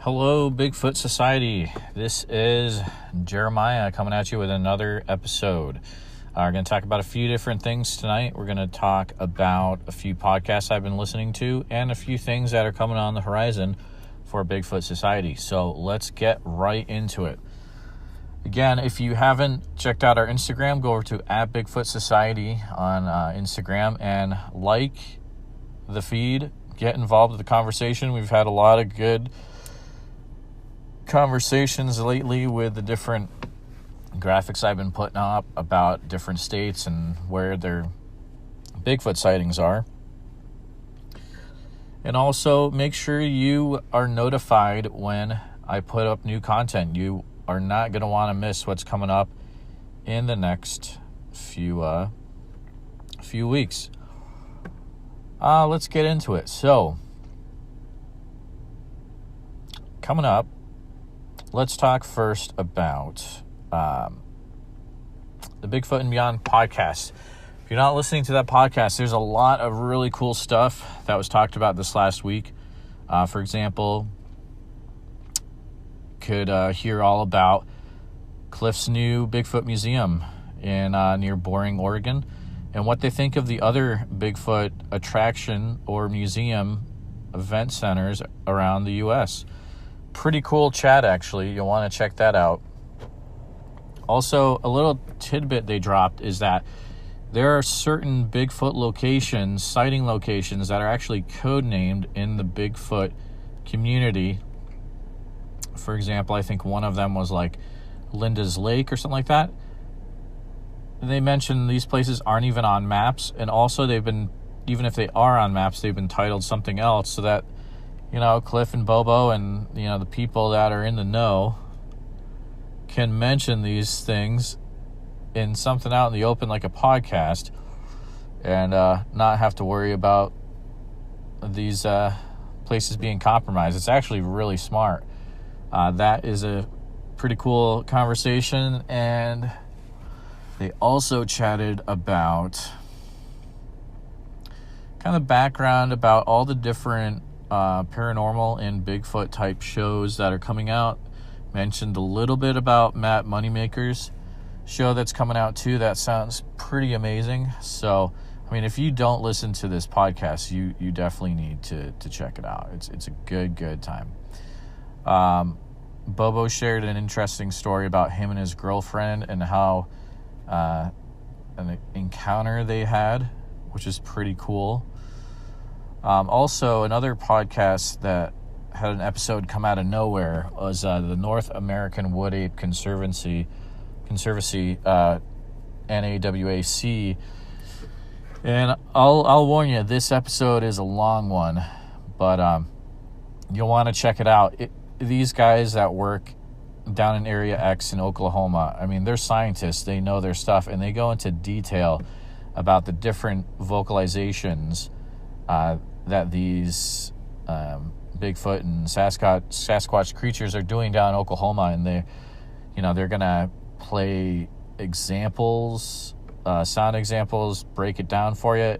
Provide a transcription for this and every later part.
Hello, Bigfoot Society. This is Jeremiah coming at you with another episode. We're going to talk about a few different things tonight. We're going to talk about a few podcasts I've been listening to and a few things that are coming on the horizon for Bigfoot Society. So let's get right into it. Again, if you haven't checked out our Instagram, go over to @Bigfoot Society on Instagram and like the feed. Get involved with the conversation. We've had a lot of good conversations lately with the different graphics I've been putting up about different states and where their Bigfoot sightings are. And also make sure you are notified when I put up new content. You are not going to want to miss what's coming up in the next few weeks. Let's get into it. So, coming up, let's talk first about the Bigfoot and Beyond podcast. If you're not listening to that podcast, there's a lot of really cool stuff that was talked about this last week. For example, could hear all about Cliff's new Bigfoot Museum in near Boring, Oregon, and what they think of the other Bigfoot attraction or museum event centers around the U.S. Pretty cool chat, actually. You'll want to check that out. Also, a little tidbit they dropped is that there are certain Bigfoot locations, sighting locations, that are actually codenamed in the Bigfoot community. For example, I think one of them was like Linda's Lake or something like that. They mentioned these places aren't even on maps, and also they've been, even if they are on maps, they've been titled something else so that, you know, Cliff and Bobo and, you know, the people that are in the know can mention these things in something out in the open like a podcast and not have to worry about these places being compromised. It's actually really smart. That is a pretty cool conversation, and they also chatted about kind of background about all the different paranormal and Bigfoot type shows that are coming out. Mentioned a little bit about Matt Moneymaker's show that's coming out too. That sounds pretty amazing. So, I mean, if you don't listen to this podcast, you definitely need to check it out. It's a good time. Bobo shared an interesting story about him and his girlfriend and how an encounter they had, which is pretty cool. Also, another podcast that had an episode come out of nowhere was the North American Wood Ape Conservancy, NAWAC. And I'll warn you, this episode is a long one, but you'll want to check it out. These guys that work down in Area X in Oklahoma, I mean, they're scientists. They know their stuff, and they go into detail about the different vocalizations that these Bigfoot and Sasquatch creatures are doing down in Oklahoma, and they're gonna play examples, sound examples, break it down for you.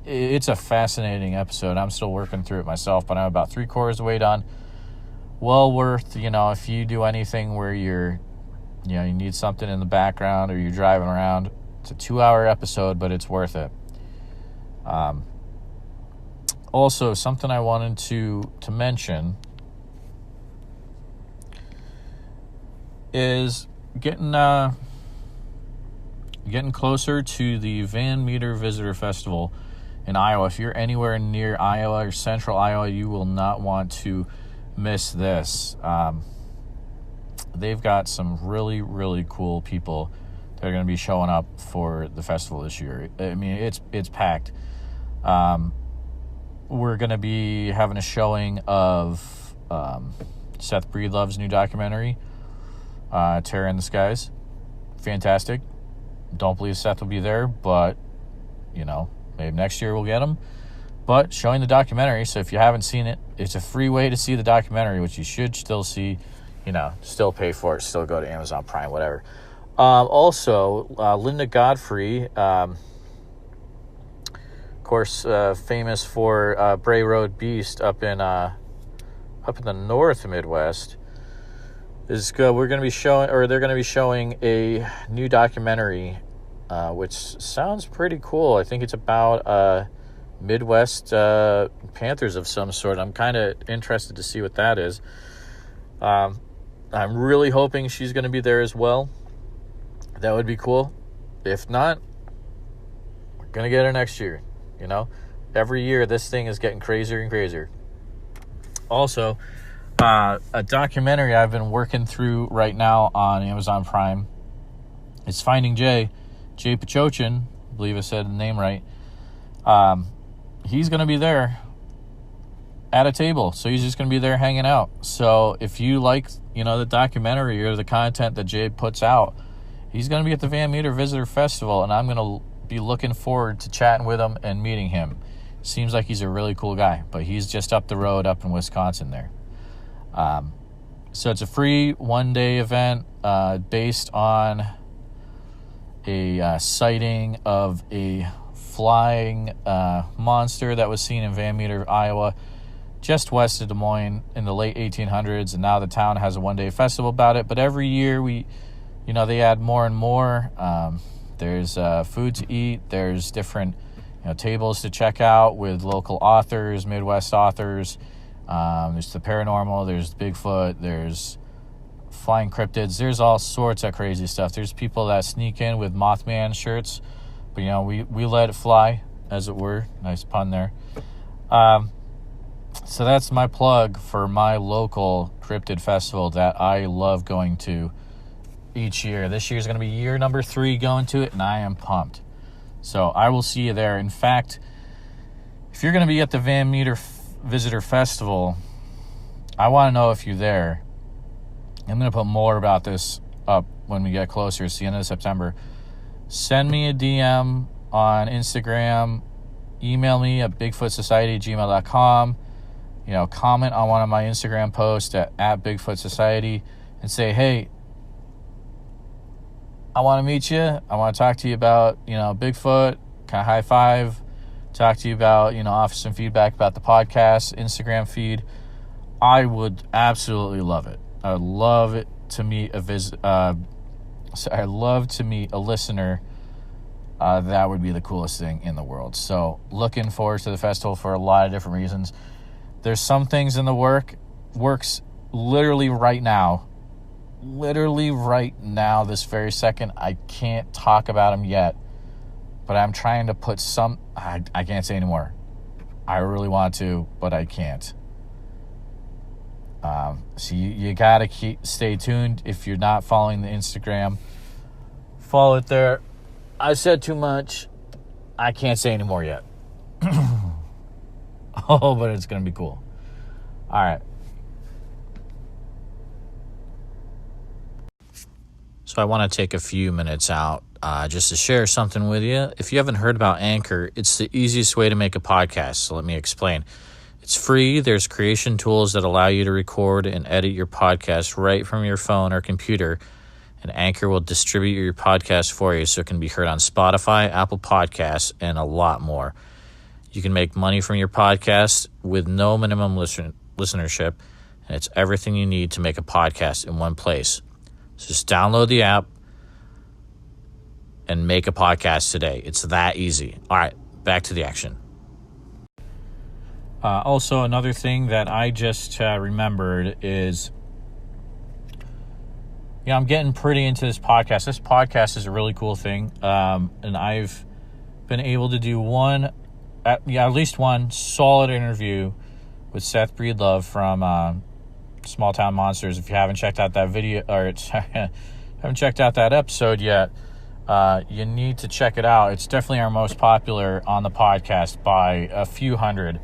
It's a fascinating episode. I'm still working through it myself, but I'm about 3/4 of the way done. Well worth, if you do anything where you need something in the background or you're driving around. It's a 2-hour episode, but it's worth it. Also, something I wanted to mention is getting closer to the Van Meter Visitor Festival in Iowa. If you're anywhere near Iowa or central Iowa, you will not want to miss this. They've got some really, really cool people that are going to be showing up for the festival this year. I mean, it's packed. We're going to be having a showing of Seth Breedlove's new documentary, Terror in the Skies. Fantastic. Don't believe Seth will be there, but, maybe next year we'll get him. But showing the documentary, so if you haven't seen it, it's a free way to see the documentary, which you should still see, still pay for it, still go to Amazon Prime, whatever. Also, Linda Godfrey, course, famous for Bray Road Beast up in up in the North Midwest is good. They're going to be showing a new documentary, which sounds pretty cool. I think it's about Midwest Panthers of some sort. I'm kind of interested to see what that is. I'm really hoping she's going to be there as well. That would be cool. If not, we're going to get her next year. Every year this thing is getting crazier and crazier. Also, a documentary I've been working through right now on Amazon Prime. It's Finding Jay Pachochin, I believe I said the name right. He's going to be there at a table. So he's just going to be there hanging out. So if you like, the documentary or the content that Jay puts out, he's going to be at the Van Meter Visitor Festival, and I'm going to be looking forward to chatting with him and meeting him. Seems like he's a really cool guy, but he's just up the road up in Wisconsin there. So it's a free one-day event based on a sighting of a flying monster that was seen in Van Meter, Iowa, just west of Des Moines in the late 1800s, and now the town has a one-day festival about it. But every year they add more and more. There's food to eat. There's different tables to check out with local authors, Midwest authors. There's the paranormal. There's Bigfoot. There's flying cryptids. There's all sorts of crazy stuff. There's people that sneak in with Mothman shirts, but we let it fly, as it were. Nice pun there. So that's my plug for my local cryptid festival that I love going to each year. This year is going to be year number 3 going to it, and I am pumped. So I will see you there. In fact, if you're going to be at the Van Meter Visitor Festival, I want to know if you're there. I'm going to put more about this up when we get closer. It's the end of September. Send me a DM on Instagram. Email me at bigfootsociety@gmail.com. Comment on one of my Instagram posts at Bigfoot Society and say, hey, I want to meet you. I want to talk to you about, Bigfoot, kind of high five, talk to you about, offer some feedback about the podcast, Instagram feed. I would absolutely love it. I would love it to meet I'd love to meet a listener. That would be the coolest thing in the world. So looking forward to the festival for a lot of different reasons. There's some things in the works literally right now, this very second. I can't talk about them yet, but I'm trying to put some, I can't say anymore. I really want to, but I can't. So you gotta stay tuned. If you're not following the Instagram, follow it there. I said too much. I can't say anymore yet. Oh, but it's gonna be cool. All right. So I want to take a few minutes out just to share something with you. If you haven't heard about Ankur, it's the easiest way to make a podcast. So let me explain. It's free. There's creation tools that allow you to record and edit your podcast right from your phone or computer. And Ankur will distribute your podcast for you so it can be heard on Spotify, Apple Podcasts, and a lot more. You can make money from your podcast with no minimum listenership, and it's everything you need to make a podcast in one place. So just download the app and make a podcast today. It's that easy. All right, back to the action. Also, another thing that I just remembered is, I'm getting pretty into this podcast. This podcast is a really cool thing, and I've been able to do at least one solid interview with Seth Breedlove from Small Town Monsters. If you haven't checked out that video, or haven't checked out that episode yet, you need to check it out. It's definitely our most popular on the podcast by a few hundred.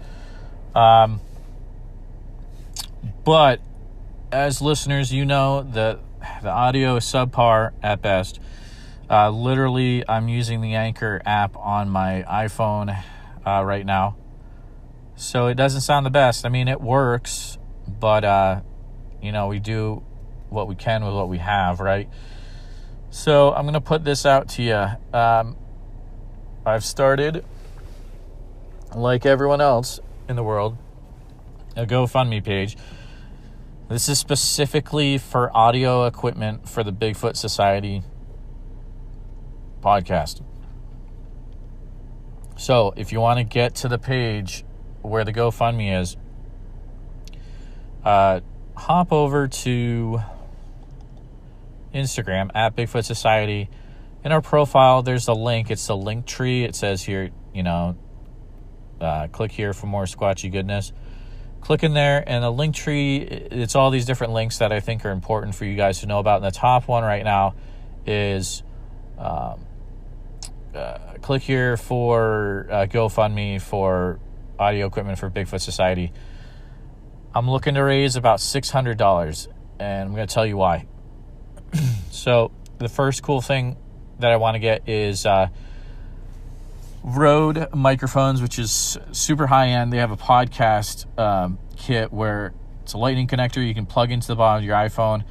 But as listeners, that the audio is subpar at best. Literally, I'm using the Ankur app on my iPhone right now, so it doesn't sound the best. I mean, it works, but we do what we can with what we have, right? So I'm gonna put this out to you. I've started, like everyone else in the world, a GoFundMe page. This is specifically for audio equipment for the Bigfoot Society podcast. So if you want to get to the page where the GoFundMe is, hop over to Instagram at Bigfoot Society. In our profile, there's a link. It's a link tree. It says here, click here for more Squatchy goodness. Click in there, and the link tree, it's all these different links that I think are important for you guys to know about. And the top one right now is click here for GoFundMe for audio equipment for Bigfoot Society. I'm looking to raise about $600, and I'm going to tell you why. So the first cool thing that I want to get is Rode microphones, which is super high end. They have a podcast kit where it's a lightning connector you can plug into the bottom of your iPhone,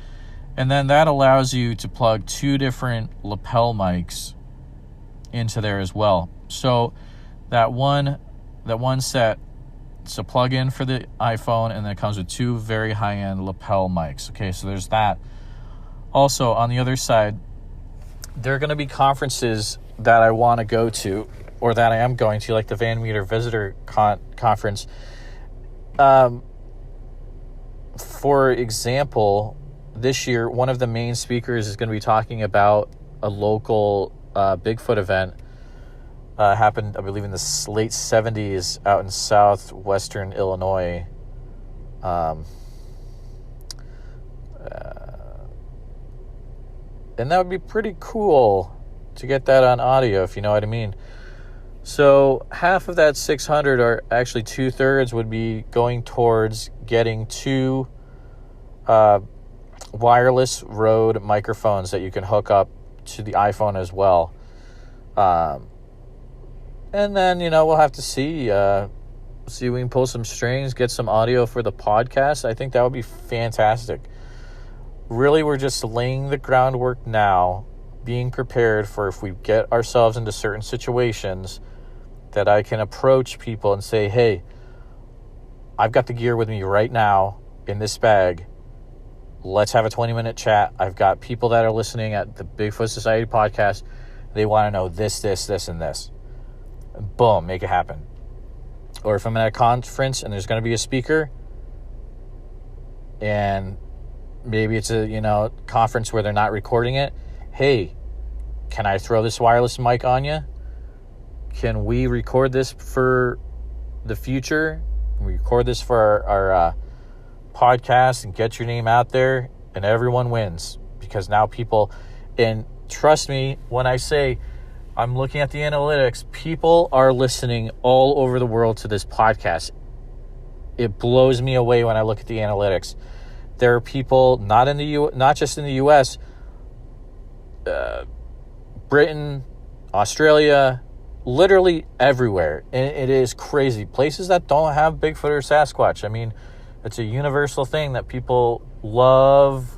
and then that allows you to plug 2 different lapel mics into there as well. So that one set, it's a plug-in for the iPhone, and then it comes with 2 very high-end lapel mics. Okay, so there's that. Also, on the other side, there are going to be conferences that I want to go to, or that I am going to, like the Van Meter Visitor Conference. For example, this year, one of the main speakers is going to be talking about a local Bigfoot event. Happened, I believe, in the late 70s out in southwestern Illinois. And that would be pretty cool to get that on audio, if you know what I mean. So half of that 600, or actually 2/3, would be going towards getting 2 wireless Rode microphones that you can hook up to the iPhone as well. And then, we'll have to see if we can pull some strings, get some audio for the podcast. I think that would be fantastic. Really, we're just laying the groundwork now, being prepared for if we get ourselves into certain situations that I can approach people and say, hey, I've got the gear with me right now in this bag. Let's have a 20-minute chat. I've got people that are listening at the Bigfoot Society podcast. They want to know this, and this. And boom, make it happen. Or if I'm at a conference and there's going to be a speaker, and maybe it's a conference where they're not recording it. Hey, can I throw this wireless mic on you? Can we record this for the future? Can we record this for our podcast and get your name out there? And everyone wins, because now people, and trust me when I say, I'm looking at the analytics, people are listening all over the world to this podcast. It blows me away when I look at the analytics. There are people not just in the U.S., Britain, Australia, literally everywhere. And it is crazy. Places that don't have Bigfoot or Sasquatch. I mean, it's a universal thing that people love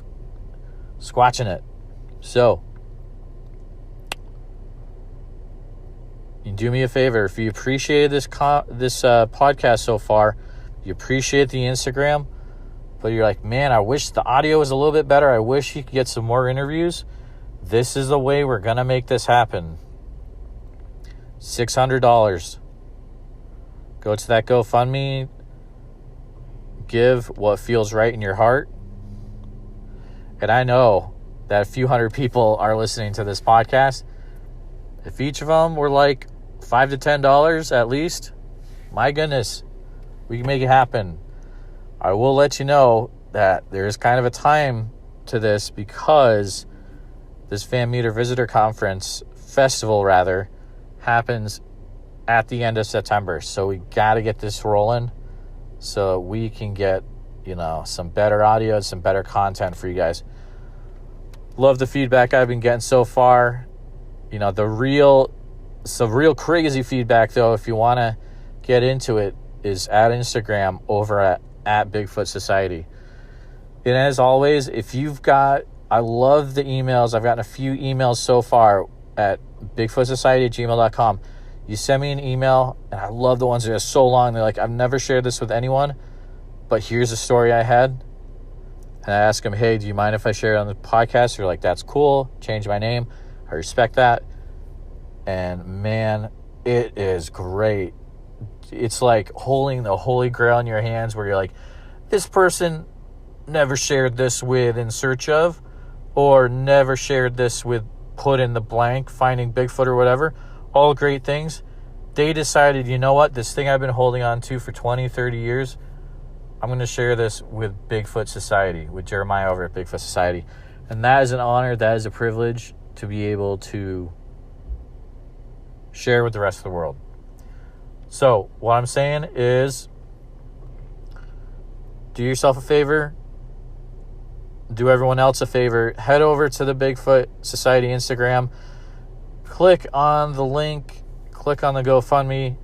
squatching it. So, you do me a favor. If you appreciated this podcast so far, you appreciate the Instagram, but you're like, man, I wish the audio was a little bit better. I wish you could get some more interviews. This is the way we're going to make this happen. $600. Go to that GoFundMe. Give what feels right in your heart. And I know that a few hundred people are listening to this podcast. If each of them were like $5 to $10 at least, my goodness, we can make it happen. I will let you know that there is kind of a time to this, because this Van Meter Visitor Festival happens at the end of September. So we got to get this rolling so we can get, some better audio, some better content for you guys. Love the feedback I've been getting so far. Some real crazy feedback, though, if you want to get into it, is at Instagram over at Bigfoot Society. And as always, I love the emails. I've gotten a few emails so far at bigfootsociety@gmail.com. You send me an email, and I love the ones that are so long. They're like, I've never shared this with anyone, but here's a story I had. And I ask them, hey, do you mind if I share it on the podcast? They're like, that's cool. Change my name. I respect that. And man, it is great. It's like holding the Holy Grail in your hands where you're like, this person never shared this with In Search Of, or never shared this with put in the blank, Finding Bigfoot or whatever. All great things. They decided, you know what, this thing I've been holding on to for 20, 30 years, I'm going to share this with Bigfoot Society, with Jeremiah over at Bigfoot Society. And that is an honor, that is a privilege to be able to share with the rest of the world. So, what I'm saying is, do yourself a favor, do everyone else a favor, head over to the Bigfoot Society Instagram, click on the link, click on the GoFundMe,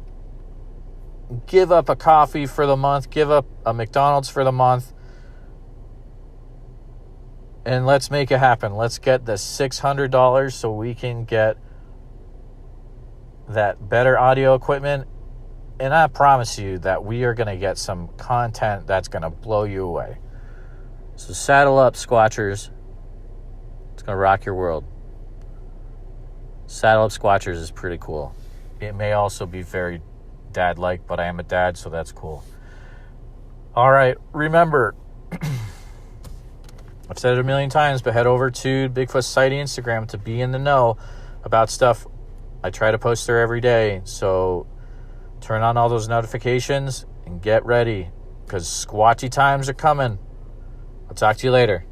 give up a coffee for the month, give up a McDonald's for the month, and let's make it happen. Let's get the $600 so we can get that better audio equipment. And I promise you that we are going to get some content that's going to blow you away. So saddle up, Squatchers. It's going to rock your world. Saddle up, Squatchers is pretty cool. It may also be very dad-like, but I am a dad, so that's cool. All right, remember, I've said it a million times, but head over to Bigfoot Society Instagram to be in the know about stuff. I try to post there every day, so turn on all those notifications and get ready, because squatchy times are coming. I'll talk to you later.